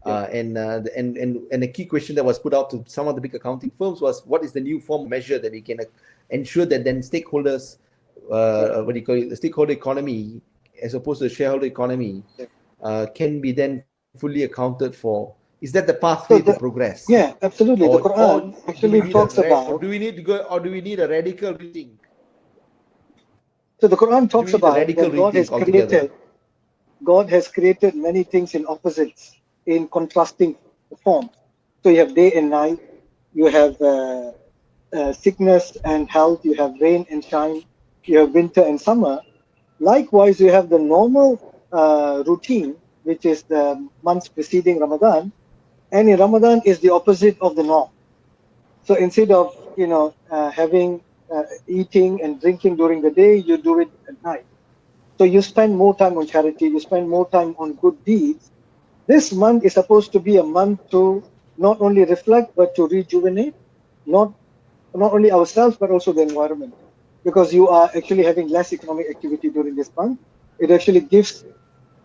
And a key question that was put out to some of the big accounting firms was, what is the new form measure that we can ensure that then stakeholders, the stakeholder economy as opposed to the shareholder economy, can be then fully accounted for? Is that the pathway to progress?
Yeah, absolutely. The Quran actually talks about.
Or do we need to go? Or do we need a radical rethink?
So the Quran talks about that God has created many things in opposites, in contrasting forms. So you have day and night, you have sickness and health, you have rain and shine, you have winter and summer. Likewise, you have the normal routine, which is the months preceding Ramadan, and in Ramadan is the opposite of the norm. So instead of having eating and drinking during the day, you do it at night. So you spend more time on charity, you spend more time on good deeds. This month is supposed to be a month to not only reflect, but to rejuvenate, not only ourselves, but also the environment. Because you are actually having less economic activity during this month. It actually gives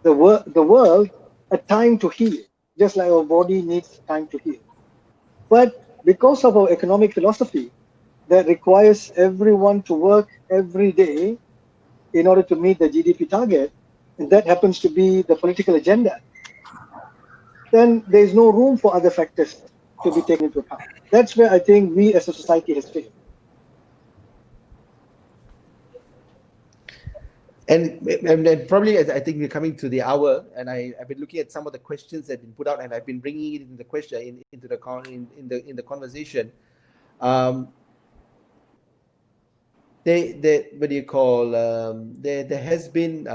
the world a time to heal, just like our body needs time to heal. But because of our economic philosophy that requires everyone to work every day in order to meet the GDP target, and that happens to be the political agenda, then there's no room for other factors to be taken into account. That's where I think we as a society has failed.
And probably, I think we're coming to the hour, and I've been looking at some of the questions that have been put out, and I've been bringing it into the question into the conversation. There has been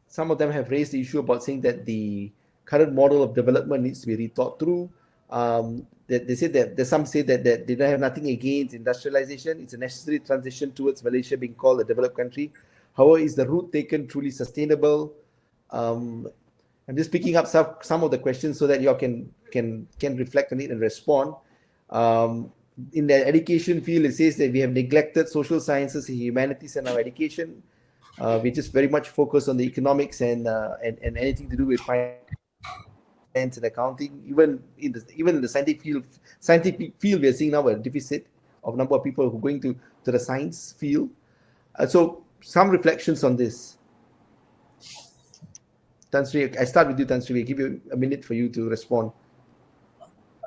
some of them have raised the issue about saying that the current model of development needs to be rethought through. They say that some say that they don't have nothing against industrialization. It's a necessary transition towards Malaysia being called a developed country. However, is the route taken truly sustainable? I'm just picking up some of the questions so that you all can reflect on it and respond. In the education field, it says that we have neglected social sciences and humanities in our education. We just very much focus on the economics and anything to do with finance and accounting. Even in the scientific field, we are seeing now a deficit of number of people who are going to the science field. So some reflections on this. Tansy, I start with you, Tansy. I give you a minute for you to respond.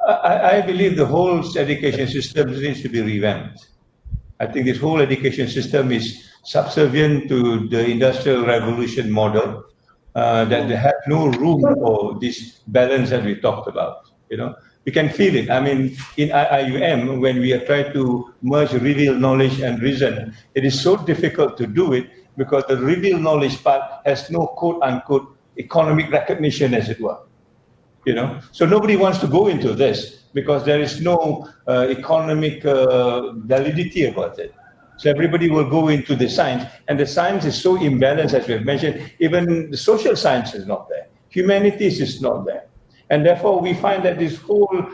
I believe the whole education system needs to be revamped. I think this whole education system is subservient to the Industrial Revolution model, that they have no room for this balance that we talked about. We can feel it. I mean, in IIUM, when we are trying to merge revealed knowledge and reason, it is so difficult to do it because the revealed knowledge part has no quote-unquote economic recognition, as it were. So nobody wants to go into this because there is no economic validity about it. So everybody will go into the science, and the science is so imbalanced, as we have mentioned. Even the social science is not there. Humanities is not there. And therefore, we find that this whole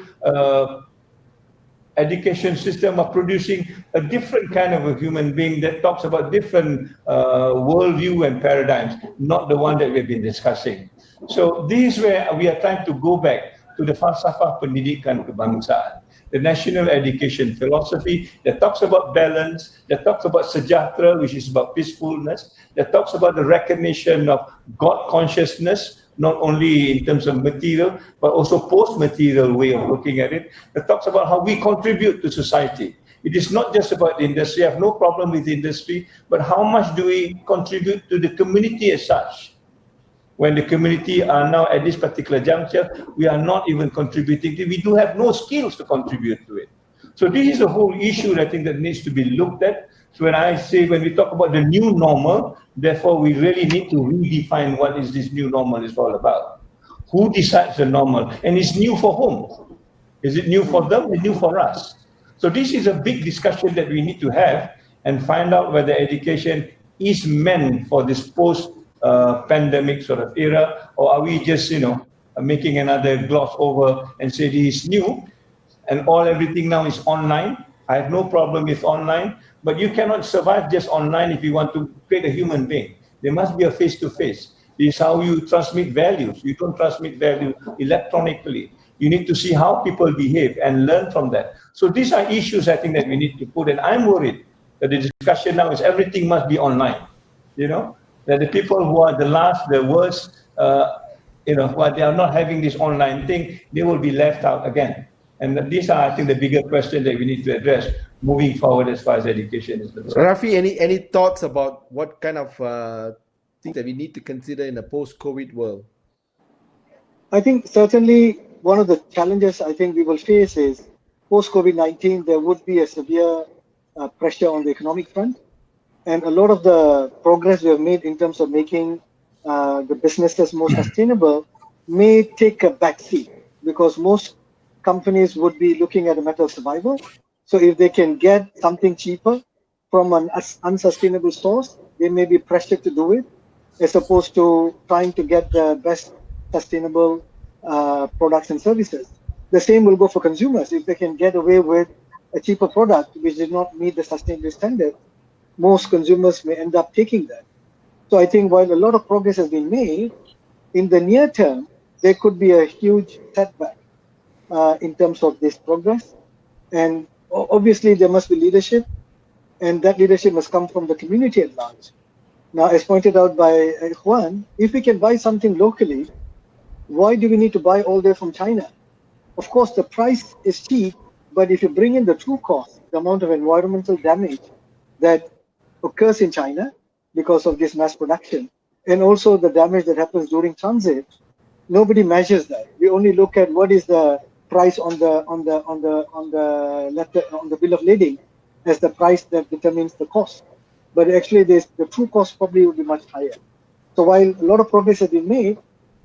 education system of producing a different kind of a human being that talks about different worldview and paradigms, not the one that we've been discussing. So this is where we are trying to go back to the falsafah pendidikan kebangsaan, the national education philosophy that talks about balance, that talks about sejahtera, which is about peacefulness, that talks about the recognition of God consciousness, not only in terms of material, but also post-material way of looking at it, that talks about how we contribute to society. It is not just about the industry. I have no problem with the industry, but how much do we contribute to the community as such? When the community are now at this particular juncture, we are not even contributing. We do have no skills to contribute to it. So this is a whole issue I think that needs to be looked at. So when we talk about the new normal, therefore we really need to redefine what is this new normal is all about. Who decides the normal? And it's new for whom? Is it new for them or new for us? So this is a big discussion that we need to have and find out whether education is meant for this post-pandemic sort of era, or are we just, making another gloss over and say this is new and everything now is online. I have no problem with online, but you cannot survive just online if you want to create a human being. There must be a face-to-face. This is how you transmit values. You don't transmit value electronically. You need to see how people behave and learn from that. So these are issues I think that we need to put, and I'm worried that the discussion now is everything must be online. That the people who are the worst, while they are not having this online thing, they will be left out again. And these are, I think, the bigger questions that we need to address moving forward as far as education is concerned.
Rafe, any thoughts about what kind of things that we need to consider in a post-COVID world?
I think certainly one of the challenges I think we will face is post-COVID-19, there would be a severe pressure on the economic front. And a lot of the progress we have made in terms of making the businesses more sustainable may take a backseat because most companies would be looking at a matter of survival. So if they can get something cheaper from an unsustainable source, they may be pressured to do it, as opposed to trying to get the best sustainable products and services. The same will go for consumers. If they can get away with a cheaper product which did not meet the sustainability standard, most consumers may end up taking that. So I think while a lot of progress has been made, in the near term, there could be a huge setback in terms of this progress. And obviously there must be leadership, and that leadership must come from the community at large. Now, as pointed out by Ikhwan, if we can buy something locally, why do we need to buy all day from China? Of course, the price is cheap, but if you bring in the true cost, the amount of environmental damage that occurs in China because of this mass production, and also the damage that happens during transit, nobody measures that. We only look at what is the price on the bill of lading as the price that determines the cost. But actually, the true cost probably would be much higher. So while a lot of progress has been made,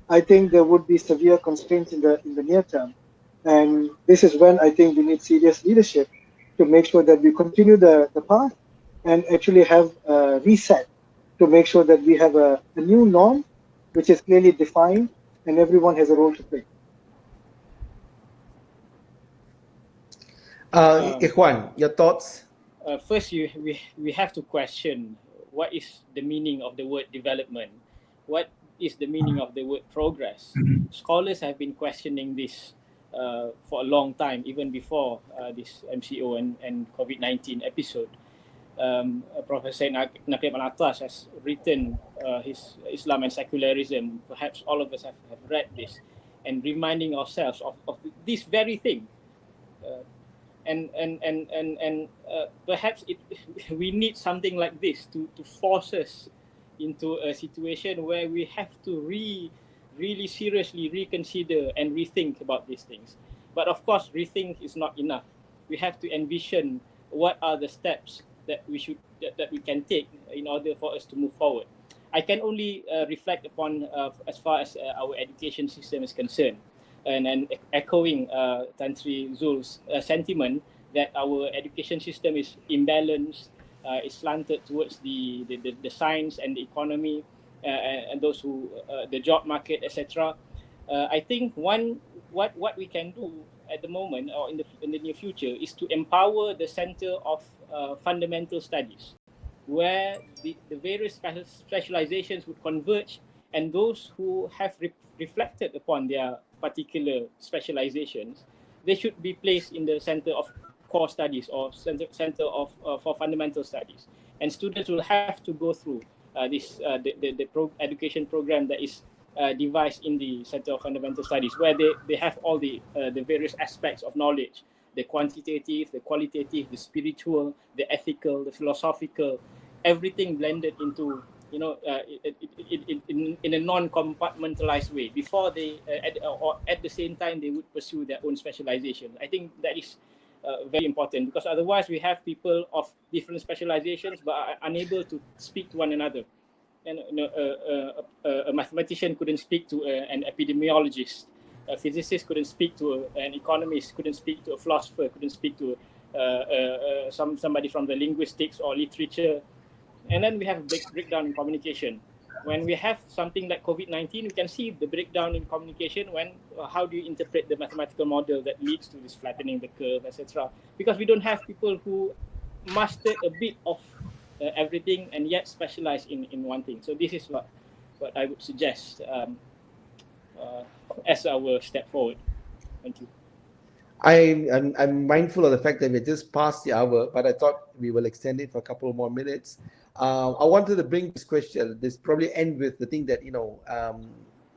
I think there would be severe constraints in the near term. And this is when I think we need serious leadership to make sure that we continue the path and actually have a reset to make sure that we have a new norm which is clearly defined and everyone has a role to play.
Ikhwan, your thoughts?
First, we have to question what is the meaning of the word development. What is the meaning of the word progress? Scholars have been questioning this for a long time, even before this MCO and COVID-19 episode. Professor Naqib Al-Atas has written his Islam and Secularism. Perhaps all of us have read this and reminding ourselves of this very thing. And perhaps we need something like this to force us into a situation where we have to really seriously reconsider and rethink about these things. But of course, rethink is not enough. We have to envision what are the steps that we should that we can take in order for us to move forward. I can only reflect upon as far as our education system is concerned, and echoing Tansy Zul's sentiment that our education system is imbalanced, is slanted towards the science and the economy, and those who the job market, etc. I think what we can do at the moment or in the near future is to empower the Center of Fundamental Studies, where the various specializations would converge, and those who have reflected upon their particular specializations, they should be placed in the Center of Core Studies or Center of for Fundamental Studies, and students will have to go through this education program that is devised in the Center of Fundamental Studies, where they have all the various aspects of knowledge, the quantitative, the qualitative, the spiritual, the ethical, the philosophical, everything blended into, you know, in a non-compartmentalized way. Before they, at the same time, they would pursue their own specialization. I think that is very important, because otherwise we have people of different specializations but are unable to speak to one another. And a mathematician couldn't speak to an epidemiologist. A physicist couldn't speak to an economist, couldn't speak to a philosopher, couldn't speak to somebody from the linguistics or literature. And then we have a big breakdown in communication. When we have something like COVID-19, we can see the breakdown in communication when how do you interpret the mathematical model that leads to this flattening the curve, etc. Because we don't have people who mastered a bit of everything and yet specialize in one thing. So this is what I would suggest as our step forward. Thank you.
I'm mindful of the fact that we just passed the hour, but I thought we will extend it for a couple more minutes. I wanted to bring this question, this probably end with the thing that, you know,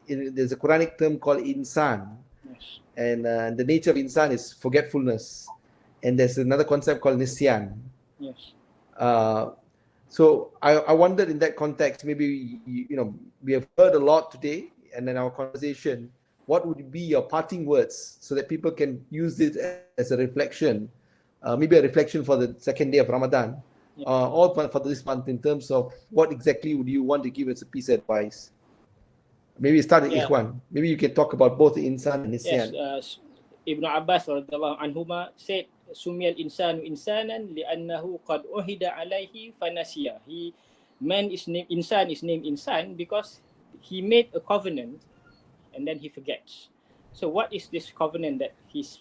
there's a Quranic term called insan,
Yes.
and the nature of insan is forgetfulness, and there's another concept called nisyan.
Yes.
So I wondered in that context, maybe, you know, we have heard a lot today, and in our conversation, what would be your parting words so that people can use it as a reflection, maybe a reflection for the second day of Ramadan, or for this month, in terms of what exactly would you want to give as a piece of advice? Maybe start with Ikhwan. Maybe you can talk about both insan and nisyan.
Yes, Ibn Abbas radhiyallahu anhuma said, "Sumiyal insanu insanan li'annahu qad uhida alayhi fanasiya." Man is named insan because he made a covenant and then he forgets. So what is this covenant that he's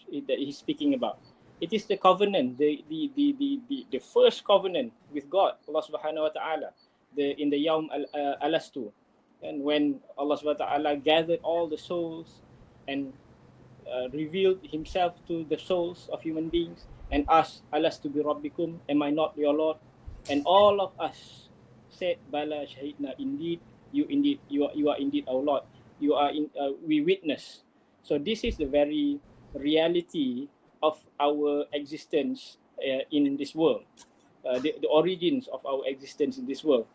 speaking about? It is the covenant, the first covenant with God, Allah Subhanahu wa Taala, in the Yawm Alastu, and when Allah Subhanahu wa Taala gathered all the souls and revealed Himself to the souls of human beings and asked, "Alastu bi Rabbikum? Am I not your Lord?" And all of us said, "Bala shahidna, indeed, you are indeed our Lord. You are we witness." So this is the very reality of our existence in this world, the origins of our existence in this world,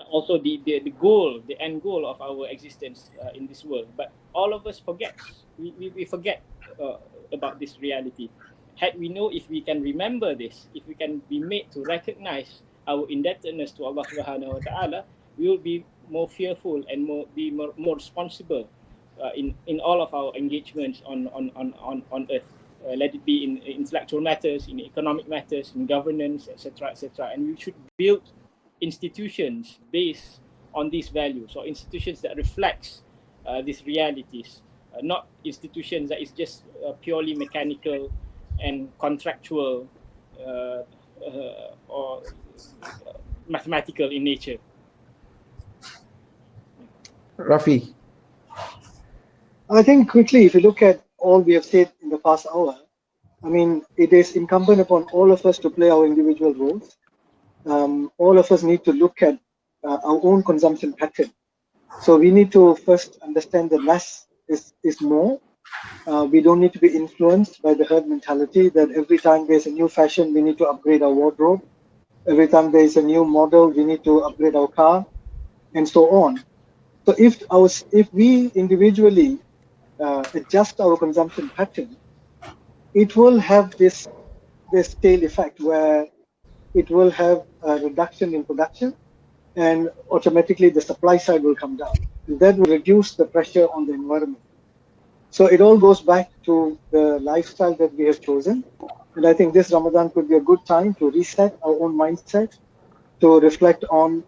also the goal, the end goal of our existence in this world. But all of us forget. We forget about this reality. Had we know, if we can remember this, if we can be made to recognize our indebtedness to Allah Subhanahu wa Taala, we will be more fearful and more responsible in all of our engagements on earth. Let it be in intellectual matters, in economic matters, in governance, etc., etc. And we should build institutions based on these values, or institutions that reflects these realities, not institutions that is just purely mechanical and contractual or mathematical in nature.
Rafi.
I think quickly, if you look at all we have said in the past hour, I mean, it is incumbent upon all of us to play our individual roles. All of us need to look at our own consumption pattern. So we need to first understand that less is more. We don't need to be influenced by the herd mentality that every time there's a new fashion, we need to upgrade our wardrobe. Every time there is a new model, we need to upgrade our car. and so on. So if we individually adjust our consumption pattern, it will have this tail effect where it will have a reduction in production, and automatically the supply side will come down. And that will reduce the pressure on the environment. So it all goes back to the lifestyle that we have chosen. And I think this Ramadan could be a good time to reset our own mindset, to reflect on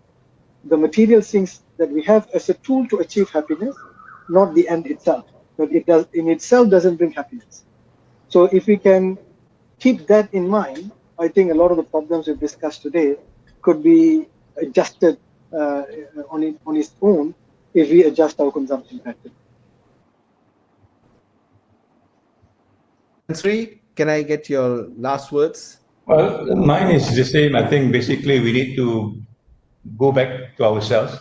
the material things that we have as a tool to achieve happiness, not the end itself. But it does in itself doesn't bring happiness. So if we can keep that in mind, I think a lot of the problems we've discussed today could be adjusted on its own if we adjust our consumption pattern.
Tansy, can I get your last words?
Well, mine is the same. I think basically we need to go back to ourselves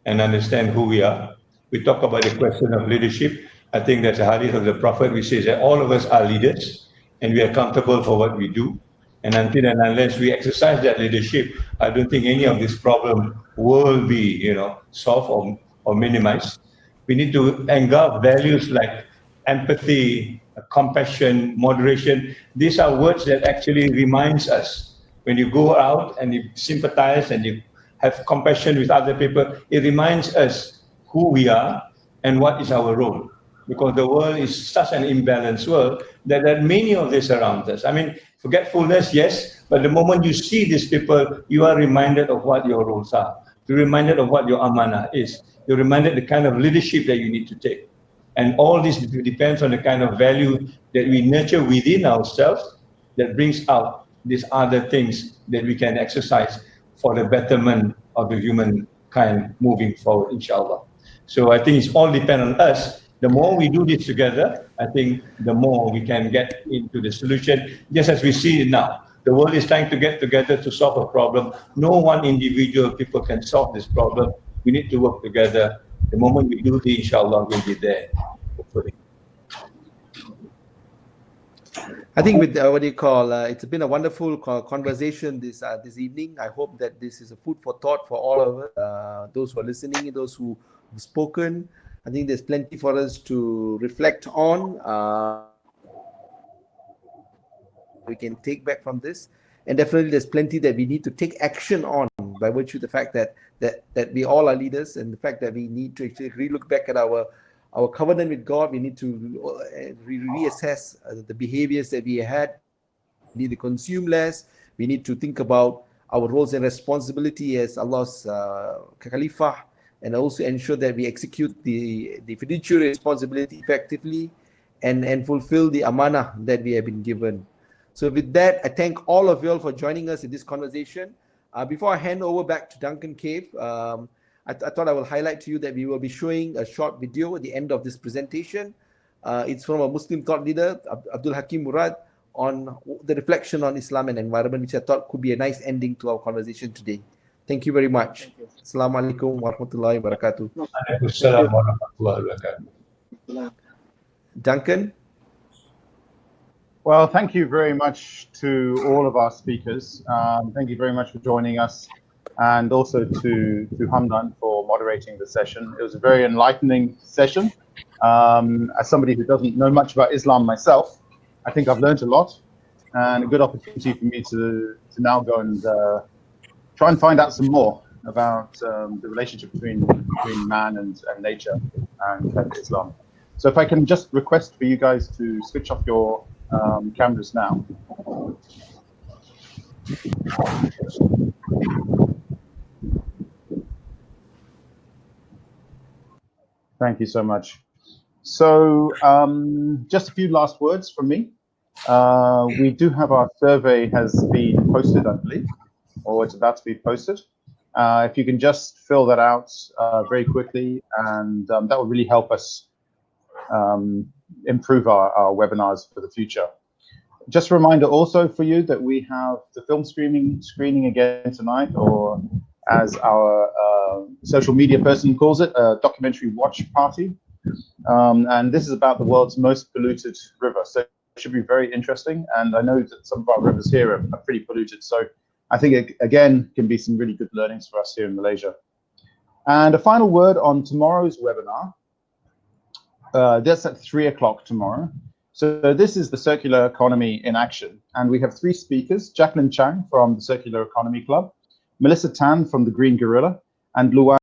and understand who we are. We talk about the question of leadership. I think there's a hadith of the Prophet which says that all of us are leaders and we are accountable for what we do. And until and unless we exercise that leadership, I don't think any of this problem will be, solved or minimized. We need to engulf values like empathy, compassion, moderation. These are words that actually reminds us when you go out and you sympathize and you have compassion with other people, it reminds us who we are and what is our role. Because the world is such an imbalanced world that there are many of this around us. I mean, forgetfulness, yes, but the moment you see these people, you are reminded of what your roles are. You're reminded of what your amanah is. You're reminded the kind of leadership that you need to take. And all this depends on the kind of value that we nurture within ourselves that brings out these other things that we can exercise for the betterment of the humankind moving forward, inshallah. So I think it's all depend on us. The more we do this together, I think the more we can get into the solution, just as we see it now. The world is trying to get together to solve a problem. No one individual people can solve this problem. We need to work together. The moment we do this, inshallah, we'll be there, hopefully.
I think with what do you call, it's been a wonderful conversation this evening. I hope that this is a food for thought for all of us, those who are listening, those who have spoken. I think there's plenty for us to reflect on. We can take back from this, and definitely there's plenty that we need to take action on by virtue of the fact that we all are leaders, and the fact that we need to actually relook back at our covenant with God. We need to reassess the behaviors that we had. We need to consume less. We need to think about our roles and responsibility as Allah's Khalifah, and also ensure that we execute the fiduciary responsibility effectively and fulfill the amanah that we have been given. So with that, I thank all of you all for joining us in this conversation. Before I hand over back to Duncan Cave, I thought I will highlight to you that we will be showing a short video at the end of this presentation. It's from a Muslim thought leader, Abdul Hakim Murad, on the reflection on Islam and environment, which I thought could be a nice ending to our conversation today. Thank you very much. Assalamu alaikum warahmatullahi wabarakatuh.
Waalaikumsalam warahmatullahi wabarakatuh.
Duncan?
Well, thank you very much to all of our speakers. Thank you very much for joining us, and also to Hamdan for moderating the session. It was a very enlightening session. As somebody who doesn't know much about Islam myself, I think I've learned a lot, and a good opportunity for me to now go and try and find out some more about the relationship between man and nature and Islam. So if I can just request for you guys to switch off your cameras now. Thank you so much. So just a few last words from me. We do have our survey has been posted, I believe, or it's about to be posted. If you can just fill that out very quickly, and that will really help us improve our webinars for the future. Just a reminder also for you that we have the film screening again tonight, or as our social media person calls it, a documentary watch party. And this is about the world's most polluted river. So it should be very interesting. And I know that some of our rivers here are pretty polluted. So I think it, again, can be some really good learnings for us here in Malaysia. And a final word on tomorrow's webinar. That's at 3 o'clock tomorrow. So this is the Circular Economy in Action. And we have 3 speakers, Jacqueline Chang from the Circular Economy Club, Melissa Tan from the Green Gorilla, and Luan